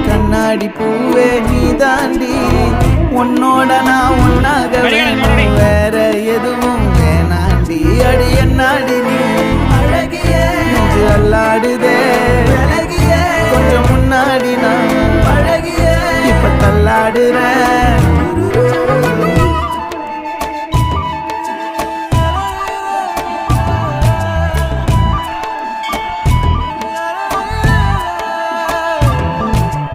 கண்ணாடி பூவே நீ தாண்டி உன்னோட நான் ஒன்னாக வேற எதுவும் வேணாண்டி அடி என்னாடி நீ அழகிய நெஞ்சு அல்லாடுதே கொஞ்சம் முன்னாடி நான் அழகிய இப்ப தள்ளாடுறேன்